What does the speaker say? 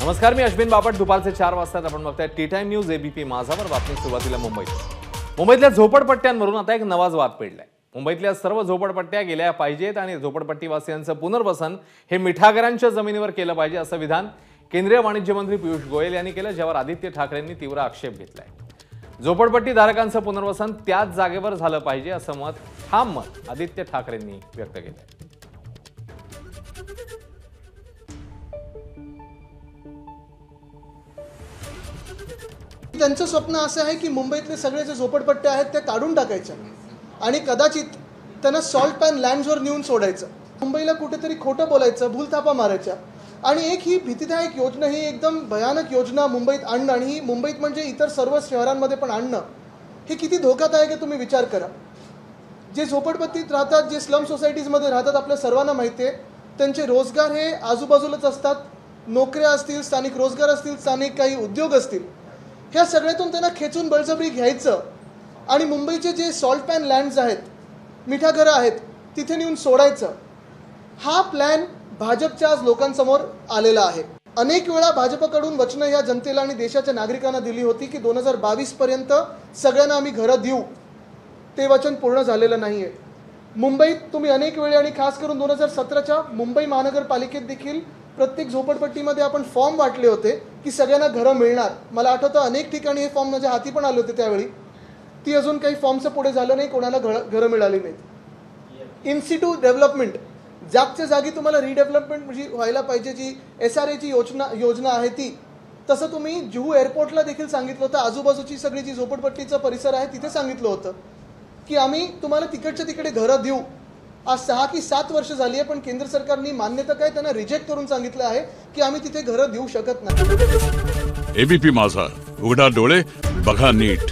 नमस्कार, मी अश्विन बापट। दुपारचे 4 वाजता आपण बघताय टी टाइम न्यूज एबीपी माझावर। बातमी सुरुवातीला मुंबईतल्या झोपडपट्ट्यांवरून आता एक नवाच वाद पेटलाय। मुंबईतल्या सर्व झोपडपट्ट्या गेल्या पाहिजेत आणि झोपडपट्टीवासियांचं पुनर्वसन हे मिठागरांच्या जमिनीवर केलं पाहिजे असं विधान केंद्रीय वाणिज्य मंत्री पियुष गोयल यांनी केलं, ज्यावर आदित्य ठाकरेंनी तीव्र आक्षेप घेतलाय। झोपडपट्टी धारकांचं पुनर्वसन त्याच जागेवर झालं पाहिजे असं ठाम मत आदित्य ठाकरेंनी व्यक्त केलंय। त्यांचं स्वप्न असं आहे की मुंबईतले सगळे जे झोपडपट्ट्या आहेत ते काढून टाकायच्या आणि कदाचित त्यांना सॉल्ट पॅन लँड्सवर नेऊन सोडायचं। मुंबईला कुठेतरी खोटं बोलायचं, भूलथापा मारायच्या आणि एक ही भीतीदायक योजना, ही एकदम भयानक योजना मुंबईत आणणं आणि ही मुंबईत म्हणजे इतर सर्व शहरांमध्ये पण आणणं हे किती धोकादायक आहे तुम्ही विचार करा। जे झोपडपट्टीत राहतात, जे स्लम सोसायटीजमध्ये राहतात, आपल्या सर्वांना माहिती आहे त्यांचे रोजगार हे आजूबाजूलाच असतात। नोकऱ्या असतील, स्थानिक रोजगार असतील, स्थानिक काही उद्योग असतील, ह्या सगळ्यातून त्यांना खेचून बळजबरी घ्यायचं आणि मुंबईचे जे सॉल्ट पॅन लँड्स आहेत, मिठागरं आहेत, तिथे नेऊन सोडायचं। हा प्लॅन भाजपच्या आज लोकांसमोर आलेला आहे। अनेक वेळा भाजपकडून वचनं या जनतेला आणि देशाच्या नागरिकांना दिली होती की 2022 पर्यंत सगळ्यांना आम्ही घरं देऊ, ते वचन पूर्ण झालेलं नाहीये। मुंबईत तुम्ही अनेक वेळी आणि खास करून 2017च्या मुंबई महानगरपालिकेत देखील प्रत्येक झोपडपट्टीमध्ये आपण फॉर्म वाटले होते की सगळ्यांना घरं मिळणार। मला आठवतं अनेक ठिकाणी हे फॉर्म माझ्या हाती पण आले होते त्यावेळी। ती अजून काही फॉर्मचं पुढे झालं नाही, कोणाला घरं मिळाली नाहीत। इन्स्टिट्यूट डेव्हलपमेंट, जागच्या जागी तुम्हाला रिडेव्हलपमेंट म्हणजे व्हायला पाहिजे, जी SRAची योजना आहे ती। तसं तुम्ही जुहू एअरपोर्टला देखील सांगितलं होतं, आजूबाजूची सगळी जी झोपडपट्टीचा परिसर आहे तिथे सांगितलं होतं की आम्ही तुम्हाला तिकडच्या तिकडे घरं देऊ। आज 6 की 7 वर्ष झाली आहे, पण केंद्र सरकारने मान्यता काय त्यांना रिजेक्ट करून सांगितलं आहे की आम्ही तिथे घरं देऊ शकत नाही। एबीपी माझा, उघडा डोळे बघा नीट।